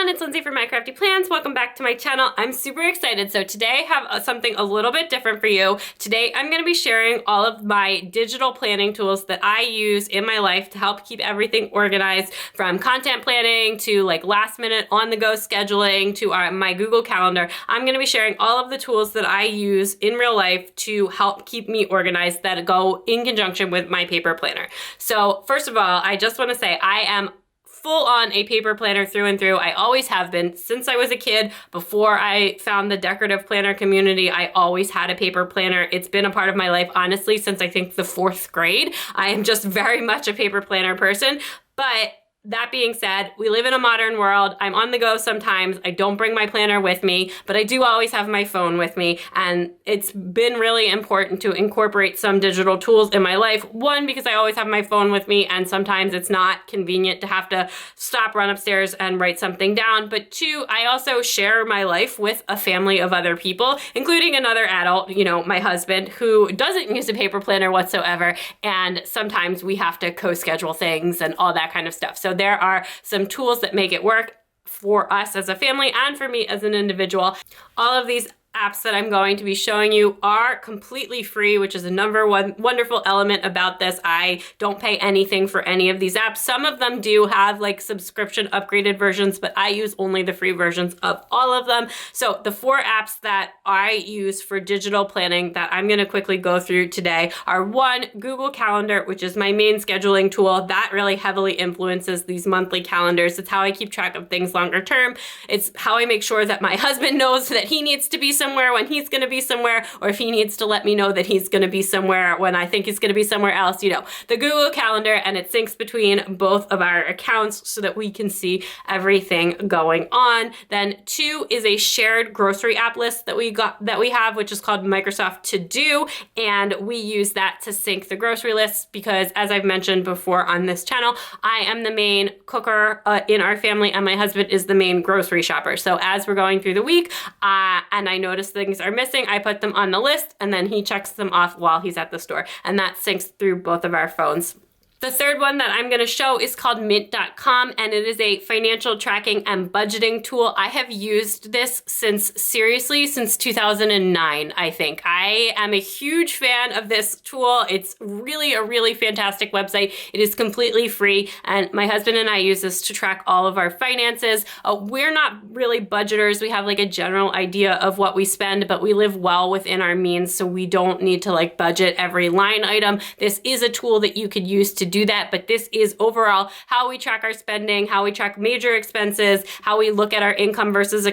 everyone, it's Lindsay from My Crafty Plans. Welcome back to my channel. I'm super excited. So today I have something a little bit different for you. Today I'm going to be sharing all of my digital planning tools that I use in my life to help keep everything organized, from content planning to like last minute on the go scheduling to my Google Calendar. I'm going to be sharing all of the tools that I use in real life to help keep me organized that go in conjunction with my paper planner. So first of all, I just want to say I am full on a paper planner through and through. I always have been since I was a kid. Before I found the decorative planner community, I always had a paper planner. It's been a part of my life, honestly, since I think the 4th grade. I am just very much a paper planner person. But that being said, we live in a modern world. I'm on the go sometimes. I don't bring my planner with me, but I do always have my phone with me. And it's been really important to incorporate some digital tools in my life. One, because I always have my phone with me and sometimes it's not convenient to have to stop, run upstairs and write something down. But 2, I also share my life with a family of other people, including another adult, my husband, who doesn't use a paper planner whatsoever. And sometimes we have to co-schedule things and all that kind of stuff. So there are some tools that make it work for us as a family and for me as an individual. All of these apps that I'm going to be showing you are completely free, which is a number one wonderful element about this. I don't pay anything for any of these apps. Some of them do have like subscription upgraded versions, but I use only the free versions of all of them. So the 4 apps that I use for digital planning that I'm going to quickly go through today are: 1, Google Calendar, which is my main scheduling tool. That really heavily influences these monthly calendars. It's how I keep track of things longer term. It's how I make sure that my husband knows that he needs to be somewhere when he's going to be somewhere, or if he needs to let me know that he's going to be somewhere when I think he's going to be somewhere else. The Google Calendar, and it syncs between both of our accounts so that we can see everything going on. Then 2 is a shared grocery app list that we have, which is called Microsoft To Do, and we use that to sync the grocery lists because, as I've mentioned before on this channel, I am the main cooker in our family and my husband is the main grocery shopper. So as we're going through the week and I notice things are missing, I put them on the list and then he checks them off while he's at the store, and that syncs through both of our phones. The third one that I'm going to show is called Mint.com, and it is a financial tracking and budgeting tool. I have used this since 2009, I think. I am a huge fan of this tool. It's really a really fantastic website. It is completely free, and my husband and I use this to track all of our finances. We're not really budgeters. We have like a general idea of what we spend, but we live well within our means, so we don't need to like budget every line item. This is a tool that you could use to do that, but this is overall how we track our spending, how we track major expenses, how we look at our income versus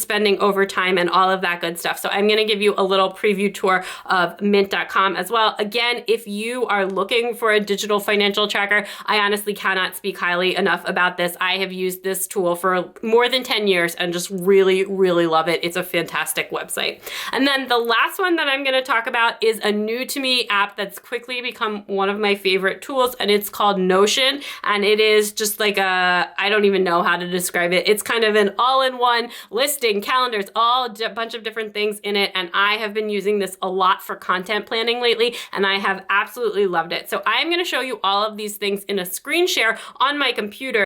spending over time, and all of that good stuff. So I'm going to give you a little preview tour of Mint.com as well. Again, if you are looking for a digital financial tracker, I honestly cannot speak highly enough about this. I have used this tool for more than 10 years and just really, really love it. It's a fantastic website. And then the last one that I'm going to talk about is a new to me app that's quickly become one of my favorite tools, and it's called Notion, and it is just like I don't even know how to describe it. It's kind of an all-in-one listing, calendars, a bunch of different things in it, and I have been using this a lot for content planning lately, and I have absolutely loved it. So I'm going to show you all of these things in a screen share on my computer.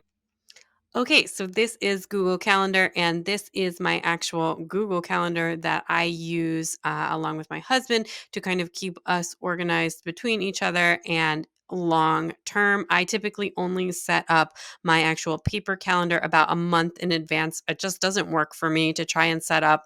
Okay, so this is Google Calendar, and this is my actual Google Calendar that I use along with my husband to kind of keep us organized between each other and long term. I typically only set up my actual paper calendar about a month in advance. It just doesn't work for me to try and set up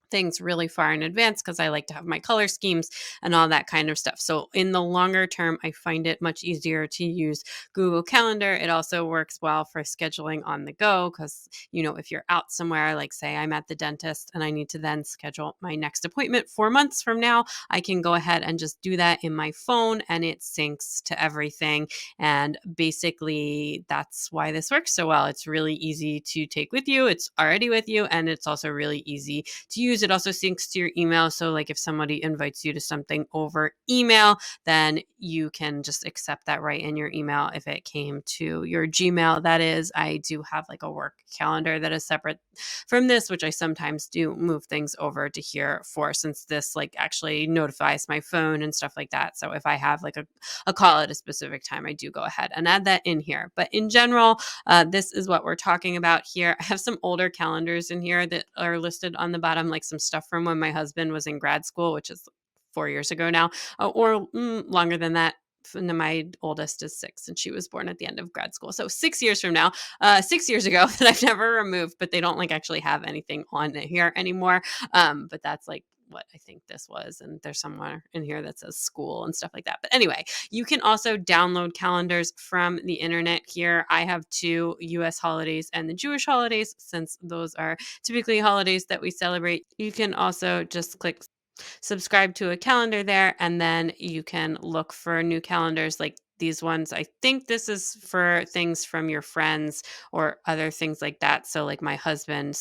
things really far in advance because I like to have my color schemes and all that kind of stuff. So in the longer term, I find it much easier to use Google Calendar. It also works well for scheduling on the go because, if you're out somewhere, like say I'm at the dentist and I need to then schedule my next appointment 4 months from now, I can go ahead and just do that in my phone and it syncs to everything. And basically that's why this works so well. It's really easy to take with you. It's already with you, and it's also really easy to use use. It also syncs to your email. So like if somebody invites you to something over email, then you can just accept that right in your email if it came to your Gmail. That is, I do have like a work calendar that is separate from this, which I sometimes do move things over to here for, since this like actually notifies my phone and stuff like that. So if I have like a call at a specific time, I do go ahead and add that in here. But in general, this is what we're talking about here. I have some older calendars in here that are listed on the bottom, like some stuff from when my husband was in grad school, which is 4 years ago now, or longer than that. My oldest is 6 and she was born at the end of grad school. So 6 years from now, 6 years ago that I've never removed, but they don't like actually have anything on it here anymore. But that's like what I think this was. And there's somewhere in here that says school and stuff like that. But anyway, you can also download calendars from the internet here. I have 2 US holidays and the Jewish holidays, since those are typically holidays that we celebrate. You can also just click subscribe to a calendar there, and then you can look for new calendars like these ones. I think this is for things from your friends or other things like that. So like my husband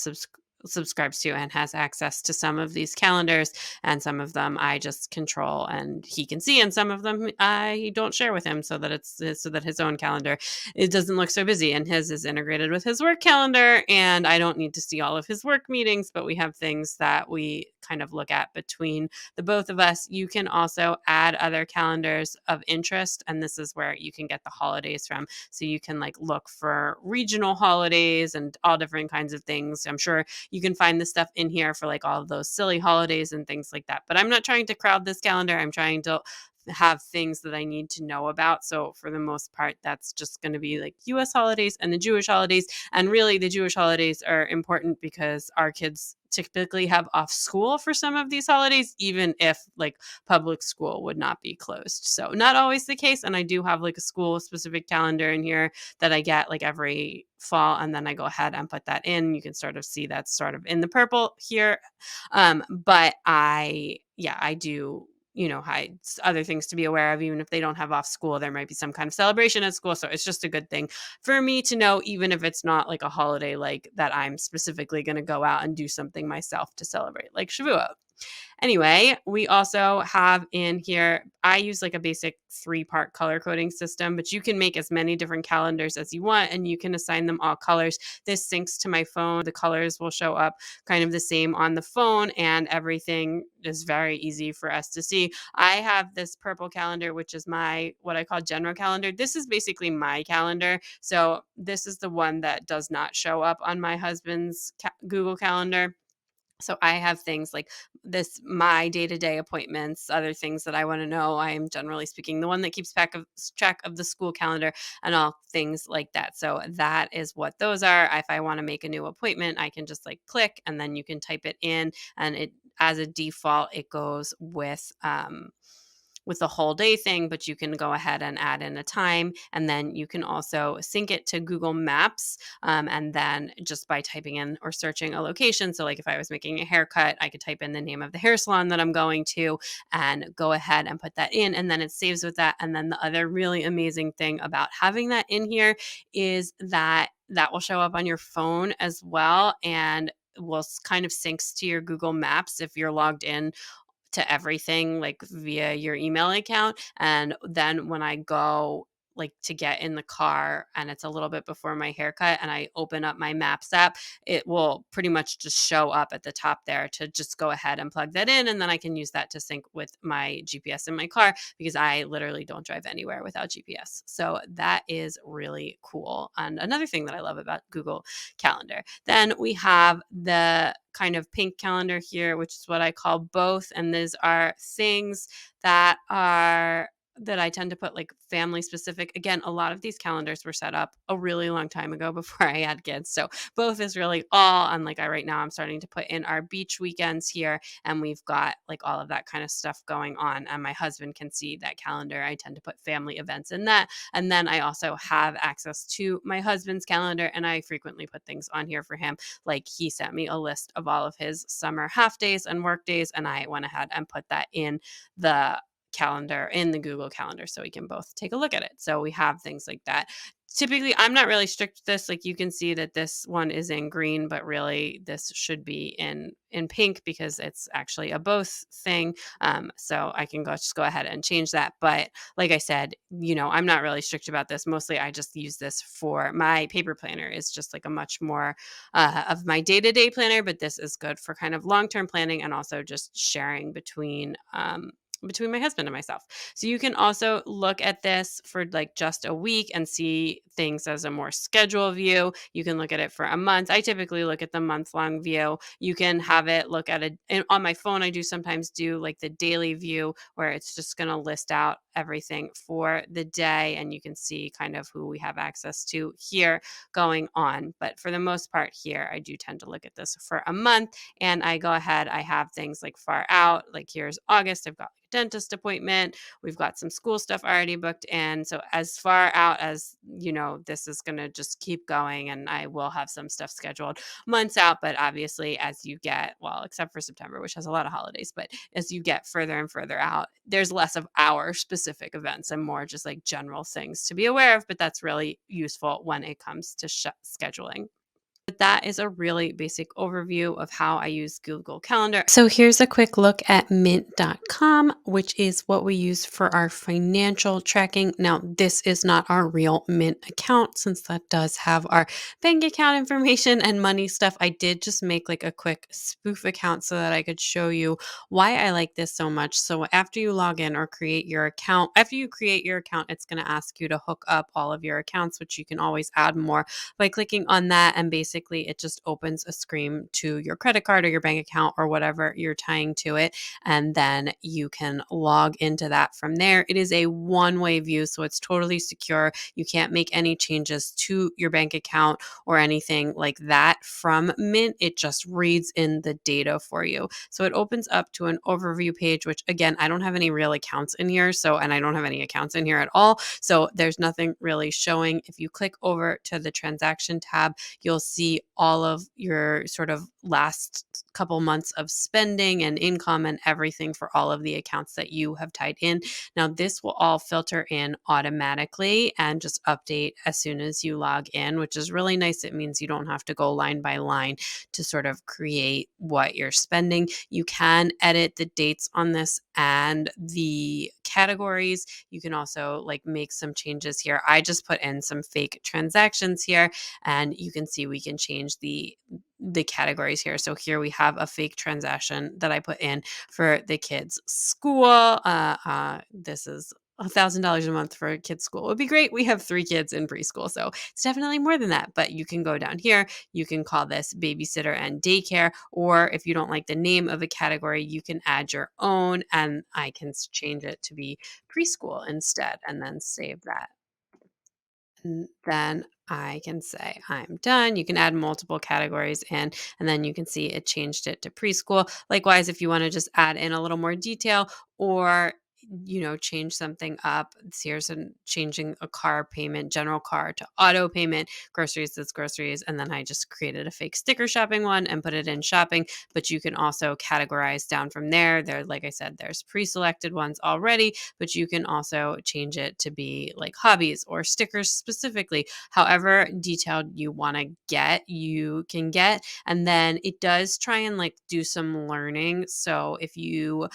subscribes to and has access to some of these calendars, and some of them I just control and he can see, and some of them I don't share with him, so that so that his own calendar, it doesn't look so busy, and his is integrated with his work calendar, and I don't need to see all of his work meetings, but we have things that we kind of look at between the both of us. You can also add other calendars of interest, and this is where you can get the holidays from. So you can like look for regional holidays and all different kinds of things. I'm sure you can find this stuff in here for like all of those silly holidays and things like that. But I'm not trying to crowd this calendar. I'm trying to have things that I need to know about. So for the most part, that's just going to be like US holidays and the Jewish holidays. And really the Jewish holidays are important because our kids typically have off school for some of these holidays, even if like public school would not be closed. So not always the case. And I do have like a school specific calendar in here that I get like every fall, and then I go ahead and put that in. You can sort of see that's sort of in the purple here. But I do, other things to be aware of. Even if they don't have off school, there might be some kind of celebration at school. So it's just a good thing for me to know, even if it's not like a holiday like that I'm specifically going to go out and do something myself to celebrate, like Shavuot. Anyway, we also have in here, I use like a basic 3-part color coding system, but you can make as many different calendars as you want, and you can assign them all colors. This syncs to my phone. The colors will show up kind of the same on the phone, and everything is very easy for us to see. I have this purple calendar, which is my, what I call general calendar. This is basically my calendar. So this is the one that does not show up on my husband's Google Calendar. So I have things like this, my day-to-day appointments, other things that I want to know. I am generally speaking the one that keeps track of the school calendar and all things like that. So that is what those are. If I want to make a new appointment, I can just like click, and then you can type it in, and it, as a default, it goes with the whole day thing, but you can go ahead and add in a time, and then you can also sync it to Google Maps, and then just by typing in or searching a location. So like if I was making a haircut, I could type in the name of the hair salon that I'm going to and go ahead and put that in, and then it saves with that. And then the other really amazing thing about having that in here is that will show up on your phone as well, and will kind of syncs to your Google Maps if you're logged in to everything like via your email account. And then when I go like to get in the car and it's a little bit before my haircut and I open up my Maps app, it will pretty much just show up at the top there to just go ahead and plug that in. And then I can use that to sync with my GPS in my car, because I literally don't drive anywhere without GPS. So that is really cool. And another thing that I love about Google Calendar. Then we have the kind of pink calendar here, which is what I call both. And these are things that I tend to put like family specific. Again, a lot of these calendars were set up a really long time ago before I had kids. So both is really all. And like right now I'm starting to put in our beach weekends here, and we've got like all of that kind of stuff going on. And my husband can see that calendar. I tend to put family events in that. And then I also have access to my husband's calendar, and I frequently put things on here for him. Like he sent me a list of all of his summer half days and work days, and I went ahead and put that in the calendar in the Google Calendar so we can both take a look at it. So we have things like that. typically, I'm not really strict with this. Like, you can see that this one is in green, but really this should be in pink because it's actually a both thing. So I can just go ahead and change that. But like I said, I'm not really strict about this. Mostly I just use this for my paper planner. It's just like a much more of my day-to-day planner, but this is good for kind of long-term planning and also just sharing between my husband and myself. So you can also look at this for like just a week and see things as a more schedule view. You can look at it for a month. I typically look at the month-long view. You can have it look at it on my phone. I do sometimes do like the daily view where it's just going to list out everything for the day, and you can see kind of who we have access to here going on. But for the most part here, I do tend to look at this for a month, and I go ahead, I have things like far out, like here's August, I've got a dentist appointment, we've got some school stuff already booked in. So as far out as, this is going to just keep going, and I will have some stuff scheduled months out. But obviously, as you get, well, except for September, which has a lot of holidays, but as you get further and further out, there's less of our specific events and more just like general things to be aware of. But that's really useful when it comes to scheduling. But that is a really basic overview of how I use Google Calendar. So here's a quick look at mint.com, which is what we use for our financial tracking. Now, this is not our real Mint account, since that does have our bank account information and money stuff. I did just make like a quick spoof account so that I could show you why I like this so much. So after you log in or create your account, it's going to ask you to hook up all of your accounts, which you can always add more by clicking on that. And basically it just opens a screen to your credit card or your bank account or whatever you're tying to it. And then you can log into that from there. It is a one-way view, so it's totally secure. You can't make any changes to your bank account or anything like that from Mint. It just reads in the data for you. So it opens up to an overview page, which again, I don't have any real accounts in here. And I don't have any accounts in here at all. So there's nothing really showing. If you click over to the transaction tab, you'll see all of your sort of last couple months of spending and income and everything for all of the accounts that you have tied in. Now, this will all filter in automatically and just update as soon as you log in, which is really nice. It means you don't have to go line by line to sort of create what you're spending. You can edit the dates on this and the categories. You can also like make some changes here. I just put in some fake transactions here, and you can see we can change the categories here. So here we have a fake transaction that I put in for the kids' school. This is $1,000 a month for a kid's school. It would be great. We have 3 kids in preschool, so it's definitely more than that. But you can go down here. You can call this babysitter and daycare, or if you don't like the name of a category, you can add your own, and I can change it to be preschool instead, and then save that. And then I can say I'm done. You can add multiple categories in, and then you can see it changed it to preschool. Likewise, if you want to just add in a little more detail or change something up. Here's changing a car payment, general car to auto payment, groceries, that's groceries. And then I just created a fake sticker shopping one and put it in shopping. But you can also categorize down from there. Like I said, there's pre-selected ones already, but you can also change it to be like hobbies or stickers specifically. However detailed you want to get, you can get. And then it does try and like do some learning. So if you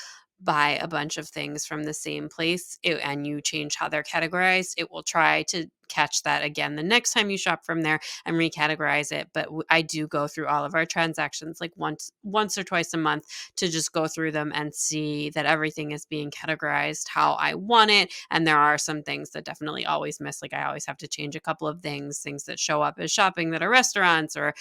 buy a bunch of things from the same place and you change how they're categorized, it will try to catch that again the next time you shop from there and recategorize it. But I do go through all of our transactions like once or twice a month to just go through them and see that everything is being categorized how I want it. And there are some things that definitely always miss. Like I always have to change a couple of things that show up as shopping that are restaurants or,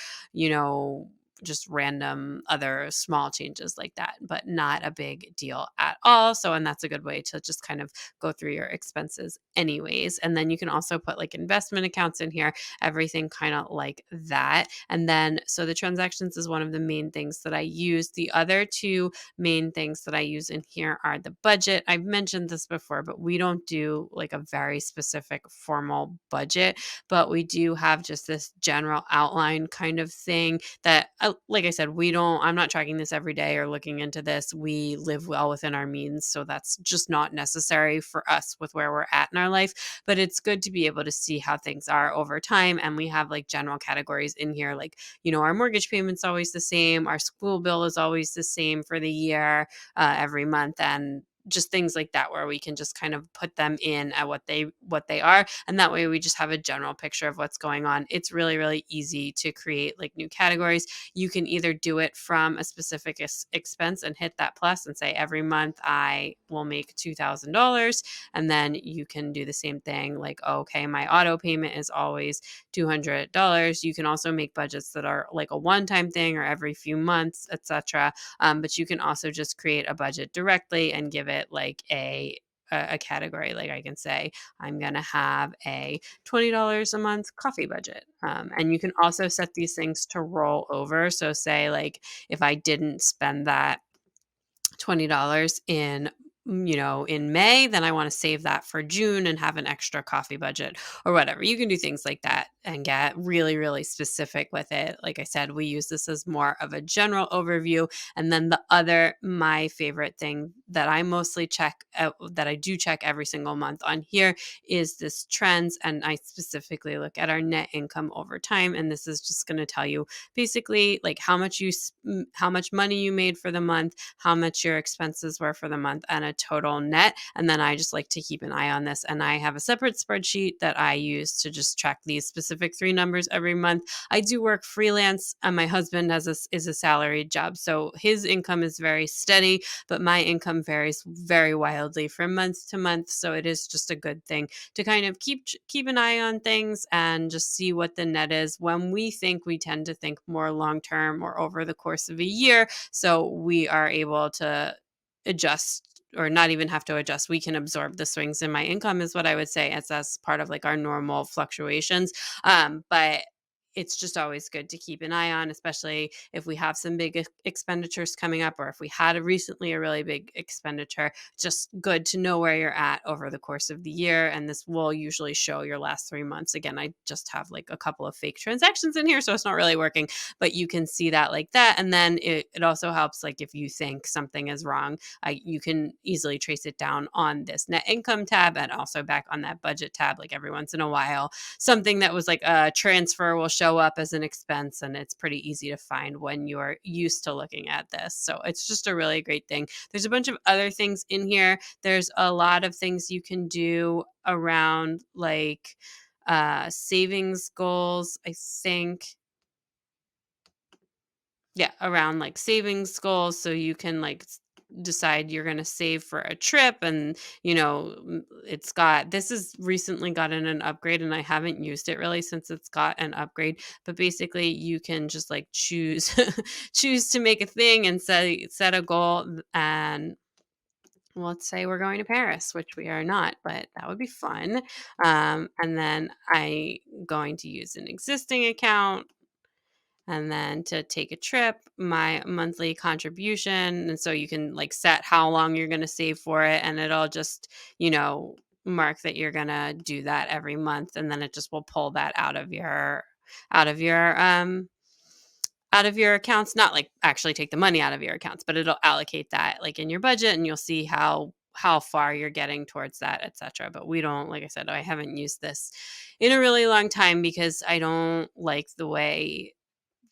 just random other small changes like that, but not a big deal at all. And that's a good way to just kind of go through your expenses anyways. And then you can also put like investment accounts in here, everything kind of like that. And then, so the transactions is one of the main things that I use. The other 2 main things that I use in here are the budget. I've mentioned this before, but we don't do like a very specific formal budget, but we do have just this general outline kind of thing that like I said, I'm not tracking this every day or looking into this. We live well within our means. So that's just not necessary for us with where we're at in our life. But it's good to be able to see how things are over time. And we have like general categories in here, like, our mortgage payment's always the same. Our school bill is always the same for the year, every month. And just things like that where we can just kind of put them in at what they are, and that way we just have a general picture of what's going on. It's really, really easy to create like new categories. You can either do it from a specific expense and hit that plus and say every month I will make $2,000, and then you can do the same thing like, okay, my auto payment is always $200. You can also make budgets that are like a one-time thing or every few months, etc. But you can also just create a budget directly and give it like a category. Like I can say, I'm going to have a $20 a month coffee budget. And you can also set these things to roll over. So say like if I didn't spend that $20 in May, then I want to save that for June and have an extra coffee budget or whatever. You can do things like that and get really, really specific with it. Like I said, we use this as more of a general overview. And then my favorite thing that I mostly check out, that I do check every single month on here, is this trends. And I specifically look at our net income over time. And this is just going to tell you basically like how much money you made for the month, how much your expenses were for the month, and a total net. And then I just like to keep an eye on this. And I have a separate spreadsheet that I use to just track these specific 3 numbers every month. I do work freelance, and my husband is a salaried job. So his income is very steady, but my income varies very wildly from month to month. So it is just a good thing to kind of keep an eye on things and just see what the net is. When we tend to think more long term or over the course of a year. So we are able to adjust, or not even have to adjust. We can absorb the swings in my income, is what I would say, as part of like our normal fluctuations. But it's just always good to keep an eye on, especially if we have some big expenditures coming up, or if we had recently a really big expenditure. Just good to know where you're at over the course of the year. And this will usually show your last 3 months. Again, I just have like a couple of fake transactions in here, so it's not really working, but you can see that like that. And then it also helps, like if you think something is wrong, you can easily trace it down on this net income tab, and also back on that budget tab. Like every once in a while, something that was like a transfer will show up as an expense, and it's pretty easy to find when you're used to looking at this. So it's just a really great thing. There's a bunch of other things in here. There's a lot of things you can do around like savings goals, I think. Yeah, around like savings goals. So you can like decide you're going to save for a trip, and this has recently gotten an upgrade, and I haven't used it really since it's got an upgrade. But basically you can just like choose choose to make a thing and set a goal. And let's say we're going to Paris, which we are not, but that would be fun. And then I'm going to use an existing account, and then to take a trip, my monthly contribution. And so you can like set how long you're going to save for it, and it'll just, mark that you're going to do that every month, and then it just will pull that out of your out of your out of your accounts. Not like actually take the money out of your accounts, but it'll allocate that like in your budget, and you'll see how far you're getting towards that, etc. But we don't, like I said, I haven't used this in a really long time because I don't like the way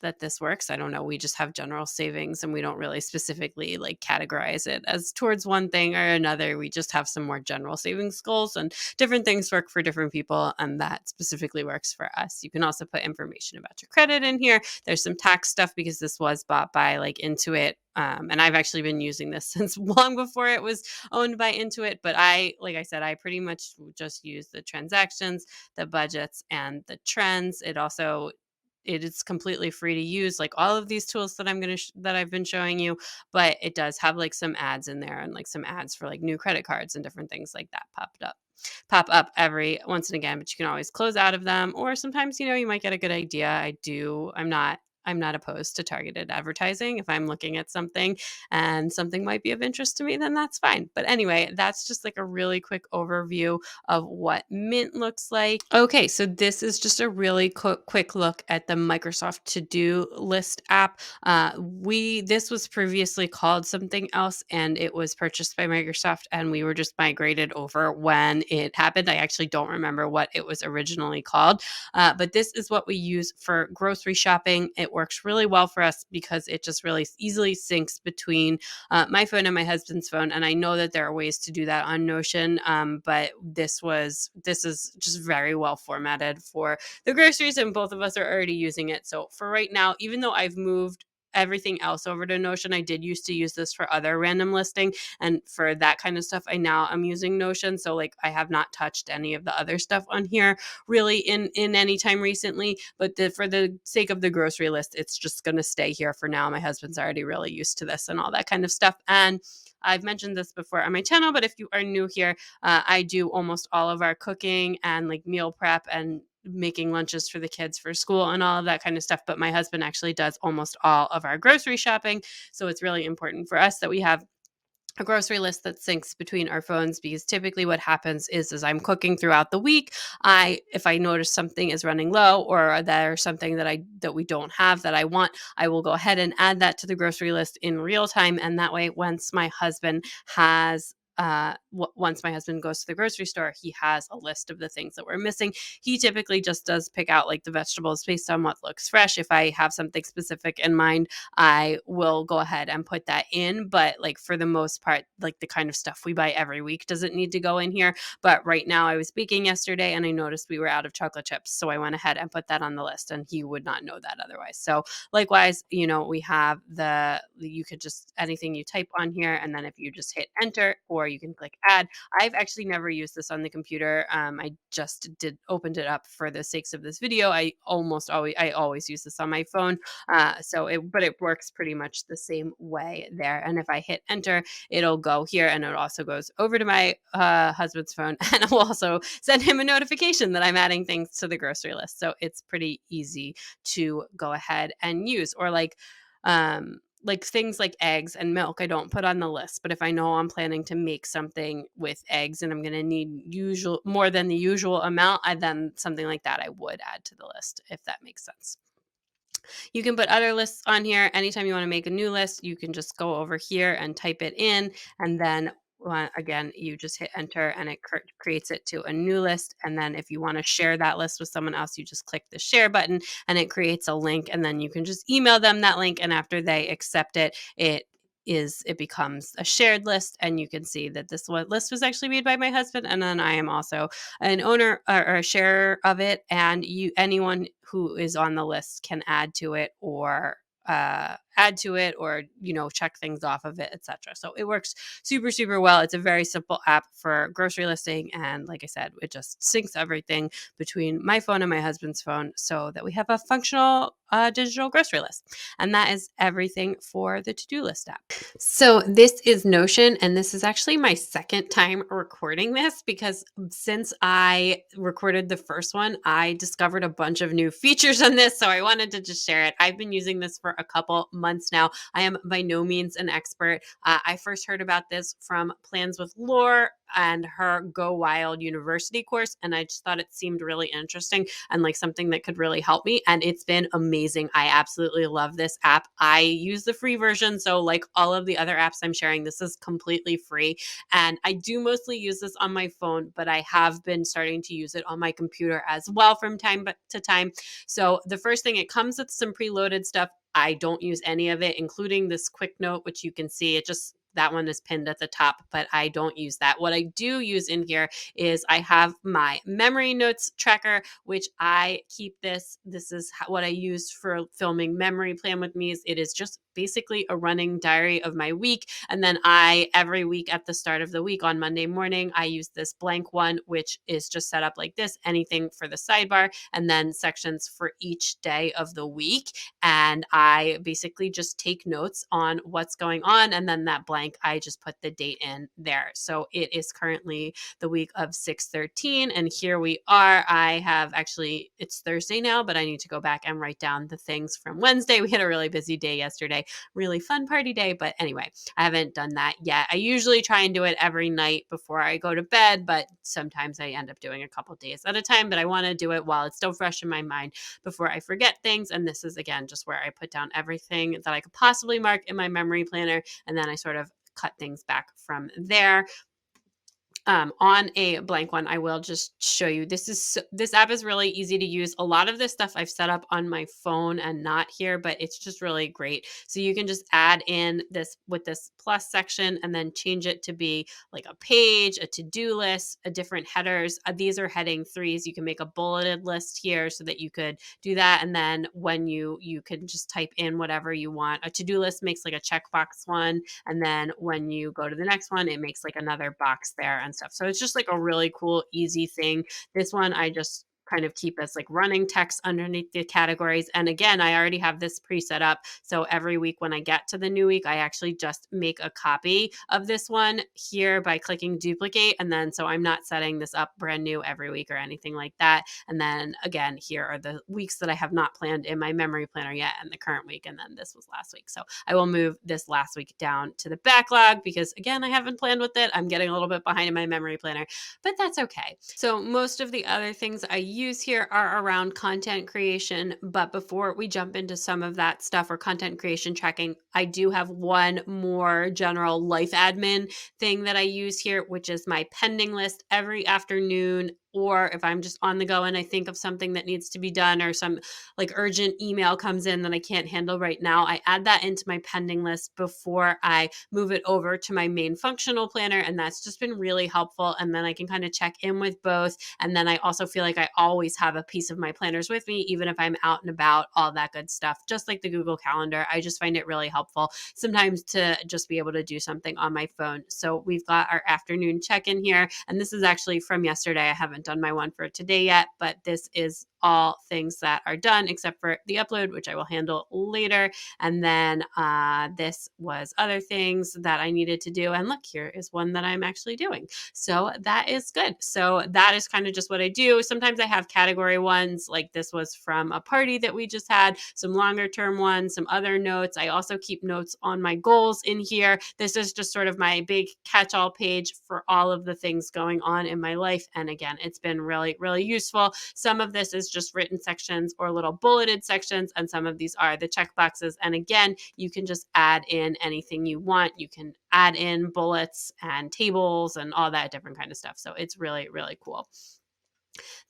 that this works. I don't know. We just have general savings, and we don't really specifically like categorize it as towards one thing or another. We just have some more general savings goals, and different things work for different people, and that specifically works for us. You can also put information about your credit in here. There's some tax stuff because this was bought by like Intuit. And I've actually been using this since long before it was owned by Intuit. But like I said, I pretty much just use the transactions, the budgets, and the trends. It is completely free to use, like all of these tools that that I've been showing you, but it does have like some ads in there, and like some ads for like new credit cards and different things like that pop up every once and again. But you can always close out of them, or sometimes you might get a good idea. I'm not opposed to targeted advertising. If I'm looking at something and something might be of interest to me, then that's fine. But anyway, that's just like a really quick overview of what Mint looks like. Okay, so this is just a really quick look at the Microsoft To-Do List app. This was previously called something else, and it was purchased by Microsoft, and we were just migrated over when it happened. I actually don't remember what it was originally called, but this is what we use for grocery shopping. It works really well for us because it just really easily syncs between my phone and my husband's phone. And I know that there are ways to do that on Notion, but this is just very well formatted for the groceries, and both of us are already using it. So for right now, even though I've moved everything else over to Notion, I did used to use this for other random listing, and for that kind of stuff I'm using Notion. So like I have not touched any of the other stuff on here really in any time recently, but for the sake of the grocery list, it's just going to stay here for now. My husband's already really used to this and all that kind of stuff. And I've mentioned this before on my channel, but if you are new here, I do almost all of our cooking and like meal prep and making lunches for the kids for school and all of that kind of stuff. But my husband actually does almost all of our grocery shopping. So it's really important for us that we have a grocery list that syncs between our phones, because typically what happens is as I'm cooking throughout the week, if I notice something is running low or there's something that we don't have that I want, I will go ahead and add that to the grocery list in real time. And that way, once my husband goes to the grocery store, he has a list of the things that we're missing. He typically just does pick out like the vegetables based on what looks fresh. If I have something specific in mind, I will go ahead and put that in. But like for the most part, like the kind of stuff we buy every week doesn't need to go in here. But right now I was baking yesterday and I noticed we were out of chocolate chips. So I went ahead and put that on the list, and he would not know that otherwise. So likewise, we have you could just anything you type on here, and then if you just hit enter, or you can click add. I've actually never used this on the computer. I just opened it up for the sakes of this video. I always use this on my phone. But it works pretty much the same way there. And if I hit enter, it'll go here, and it also goes over to my husband's phone, and it will also send him a notification that I'm adding things to the grocery list. So it's pretty easy to go ahead and use. Or like things like eggs and milk, I don't put on the list. But if I know I'm planning to make something with eggs and I'm going to need more than the usual amount, then something like that I would add to the list, if that makes sense. You can put other lists on here. Anytime you want to make a new list, you can just go over here and type it in, and then again, you just hit enter, and it creates it to a new list. And then if you want to share that list with someone else, you just click the share button, and it creates a link, and then you can just email them that link. And after they accept it, it becomes a shared list, and you can see that this list was actually made by my husband, and then I am also an owner or a sharer of it, and anyone who is on the list can add to it or check things off of it, etc. So it works super, super well. It's a very simple app for grocery listing. And like I said, it just syncs everything between my phone and my husband's phone so that we have a functional digital grocery list. And that is everything for the to-do list app. So this is Notion, and this is actually my second time recording this, because since I recorded the first one, I discovered a bunch of new features on this. So I wanted to just share it. I've been using this for a couple months now. I am by no means an expert. I first heard about this from Plans with Lore and her Go Wild University course, and I just thought it seemed really interesting and like something that could really help me, and it's been amazing. I absolutely love this app. I use the free version, so like all of the other apps I'm sharing, this is completely free, and I do mostly use this on my phone, but I have been starting to use it on my computer as well from time to time. So the first thing, it comes with some preloaded stuff. I don't use any of it, including this quick note, which you can see that one is pinned at the top, but I don't use that. What I do use in here is I have my memory notes tracker, which I keep this. This is what I use for filming Memory Plan with Me. It is just basically a running diary of my week. And then every week at the start of the week on Monday morning, I use this blank one, which is just set up like this, anything for the sidebar, and then sections for each day of the week. And I basically just take notes on what's going on, and then that blank blank, I just put the date in there. So it is currently the week of 6/13, and here we are. I have actually, it's Thursday now, but I need to go back and write down the things from Wednesday. We had a really busy day yesterday, really fun party day, but anyway, I haven't done that yet. I usually try and do it every night before I go to bed, but sometimes I end up doing a couple days at a time, but I want to do it while it's still fresh in my mind before I forget things. And this is, again, just where I put down everything that I could possibly mark in my memory planner, and then I sort of cut things back from there. On a blank one, I will just show you. This app is really easy to use. A lot of this stuff I've set up on my phone and not here, but it's just really great. So you can just add in this with this plus section and then change it to be like a page, a to-do list, a different headers. These are heading 3s. You can make a bulleted list here so that you could do that. And then when you can just type in whatever you want. A to-do list makes like a checkbox one. And then when you go to the next one, it makes like another box there and stuff. So it's just like a really cool, easy thing. This one I just kind of keep as like running text underneath the categories. And again, I already have this preset up. So every week when I get to the new week, I actually just make a copy of this one here by clicking duplicate. And then, so I'm not setting this up brand new every week or anything like that. And then again, here are the weeks that I have not planned in my memory planner yet and the current week. And then this was last week. So I will move this last week down to the backlog because again, I haven't planned with it. I'm getting a little bit behind in my memory planner, but that's okay. So most of the other things I use here are around content creation. But before we jump into some of that stuff or content creation tracking, I do have one more general life admin thing that I use here, which is my pending list every afternoon. Or if I'm just on the go and I think of something that needs to be done or some like urgent email comes in that I can't handle right now, I add that into my pending list before I move it over to my main functional planner. And that's just been really helpful. And then I can kind of check in with both. And then I also feel like I always have a piece of my planners with me, even if I'm out and about, all that good stuff, just like the Google Calendar. I just find it really helpful sometimes to just be able to do something on my phone. So we've got our afternoon check-in here. And this is actually from yesterday. I haven't done my one for today yet, but this is all things that are done except for the upload, which I will handle later. And then this was other things that I needed to do. And look, here is one that I'm actually doing. So that is good. So that is kind of just what I do. Sometimes I have category ones, like this was from a party that we just had, some longer term ones, some other notes. I also keep notes on my goals in here. This is just sort of my big catch-all page for all of the things going on in my life. And again, it's been really, really useful. Some of this is just written sections or little bulleted sections, and some of these are the check boxes. And again, you can just add in anything you want. You can add in bullets and tables and all that different kind of stuff. So it's really, really cool.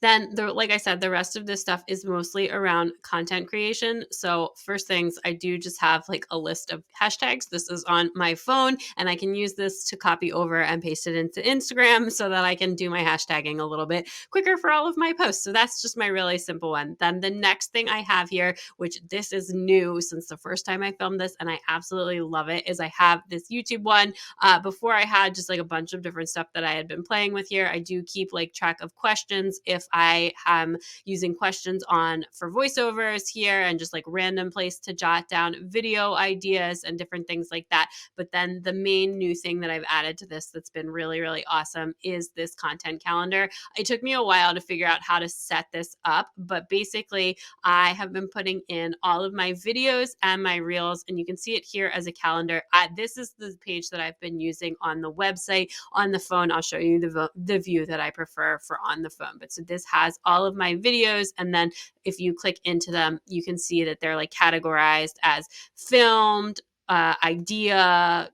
Then, like I said, the rest of this stuff is mostly around content creation. So first things, I do just have like a list of hashtags. This is on my phone, and I can use this to copy over and paste it into Instagram so that I can do my hashtagging a little bit quicker for all of my posts. So that's just my really simple one. Then the next thing I have here, which this is new since the first time I filmed this, and I absolutely love it, is I have this YouTube one. Before I had just like a bunch of different stuff that I had been playing with here. I do keep like track of questions if I am using questions on for voiceovers here and just like random place to jot down video ideas and different things like that. But then the main new thing that I've added to this that's been really, really awesome is this content calendar. It took me a while to figure out how to set this up, but basically I have been putting in all of my videos and my reels, and you can see it here as a calendar. This is the page that I've been using on the website. On the phone, I'll show you the view that I prefer for on the phone. But so this has all of my videos, and then if you click into them, you can see that they're like categorized as filmed, idea.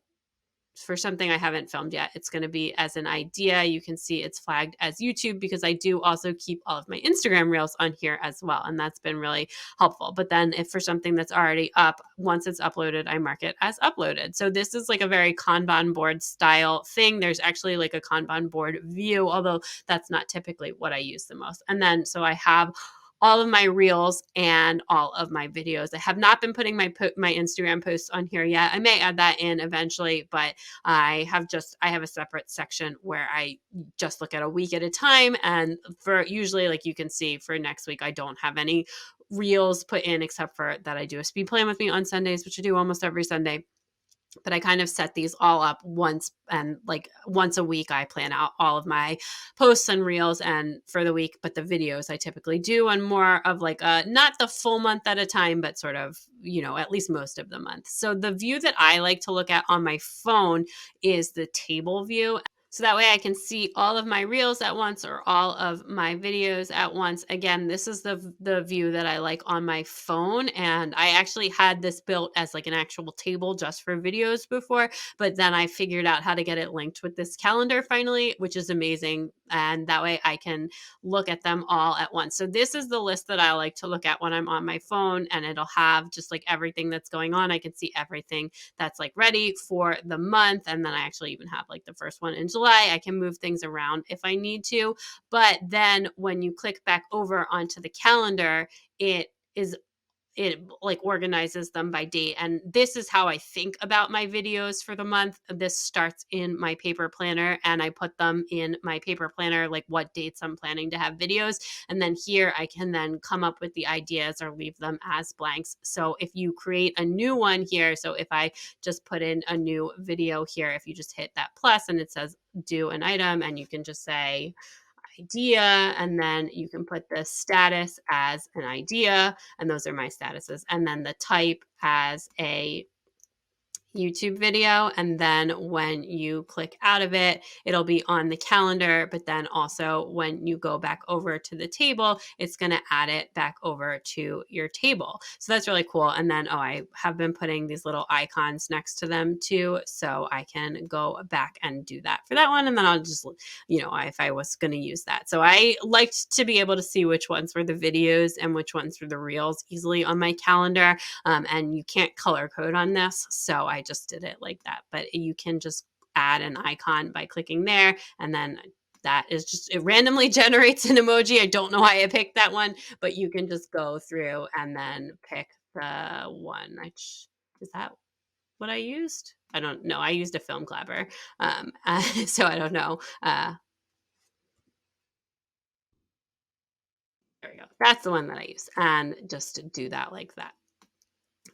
For something I haven't filmed yet, it's going to be as an idea. You can see it's flagged as YouTube because I do also keep all of my Instagram reels on here as well. And that's been really helpful. But then if for something that's already up, once it's uploaded, I mark it as uploaded. So this is like a very Kanban board style thing. There's actually like a Kanban board view, although that's not typically what I use the most. And then, so I have all of my reels and all of my videos. I have not been putting my Instagram posts on here yet. I may add that in eventually, but I have a separate section where I just look at a week at a time. And for usually, like you can see for next week, I don't have any reels put in except for that I do a speed plan with me on Sundays, which I do almost every Sunday. But I kind of set these all up once, and like once a week I plan out all of my posts and reels and for the week. But the videos I typically do on more of like a, not the full month at a time, but sort of, you know, at least most of the month. So the view that I like to look at on my phone is the table view. So that way I can see all of my reels at once or all of my videos at once. Again, this is the view that I like on my phone. And I actually had this built as like an actual table just for videos before, but then I figured out how to get it linked with this calendar finally, which is amazing. And that way I can look at them all at once. So this is the list that I like to look at when I'm on my phone, and it'll have just like everything that's going on. I can see everything that's like ready for the month. And then I actually even have like the first one in July. I can move things around if I need to. But then when you click back over onto the calendar, it like organizes them by date. And this is how I think about my videos for the month. This starts in my paper planner, and I put them in my paper planner, like what dates I'm planning to have videos. And then here I can then come up with the ideas or leave them as blanks. So if you create a new one here, so if I just put in a new video here, if you just hit that plus and it says do an item, and you can just say idea, and then you can put the status as an idea, and those are my statuses, and then the type as a YouTube video. And then when you click out of it, it'll be on the calendar. But then also when you go back over to the table, it's going to add it back over to your table. So that's really cool. And then, oh, I have been putting these little icons next to them too. So I can go back and do that for that one. And then I'll just, you know, if I was going to use that. So I liked to be able to see which ones were the videos and which ones were the reels easily on my calendar. And you can't color code on this. So I just did it like that. But you can just add an icon by clicking there, and then that is just, it randomly generates an emoji. I don't know why I picked that one, but you can just go through and then pick the one. Is that what I used? I don't know. I used a film clapper. So I don't know. There we go. That's the one that I use. And just do that like that.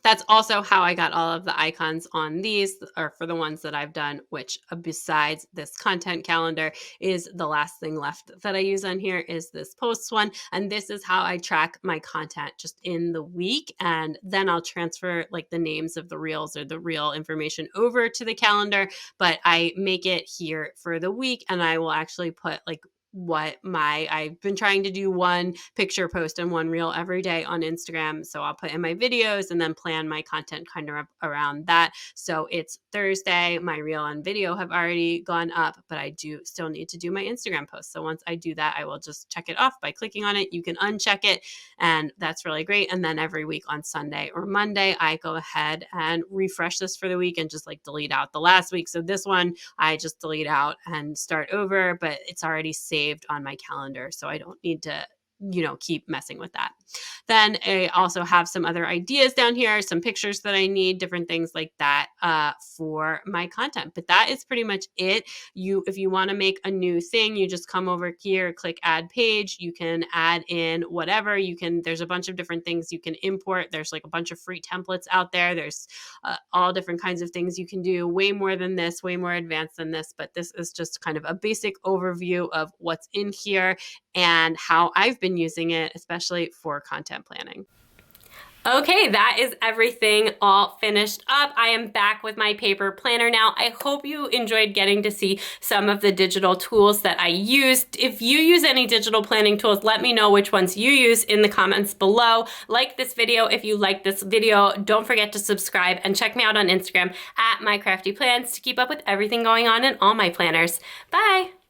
That's also how I got all of the icons on these, or for the ones that I've done, which besides this content calendar is the last thing left that I use on here is this posts one. And this is how I track my content just in the week. And then I'll transfer like the names of the reels or the reel information over to the calendar, but I make it here for the week. And I will actually put like I've been trying to do one picture post and one reel every day on Instagram. So I'll put in my videos and then plan my content kind of around that. So it's Thursday, my reel and video have already gone up, but I do still need to do my Instagram post. So once I do that, I will just check it off by clicking on it. You can uncheck it, and that's really great. And then every week on Sunday or Monday, I go ahead and refresh this for the week and just like delete out the last week. So this one, I just delete out and start over, but it's already saved on my calendar, so I don't need to, you know, keep messing with that. Then I also have some other ideas down here, some pictures that I need, different things like that for my content. But that is pretty much it. If you want to make a new thing, you just come over here, click add page. You can add in whatever. There's a bunch of different things you can import. There's like a bunch of free templates out there. There's all different kinds of things you can do, way more than this, way more advanced than this. But this is just kind of a basic overview of what's in here and how I've been using it, especially for content planning. Okay, that is everything all finished up. I am back with my paper planner now. I hope you enjoyed getting to see some of the digital tools that I used. If you use any digital planning tools, let me know which ones you use in the comments below. Like this video if you like this video. Don't forget to subscribe and check me out on Instagram at mycraftyplans to keep up with everything going on in all my planners. Bye!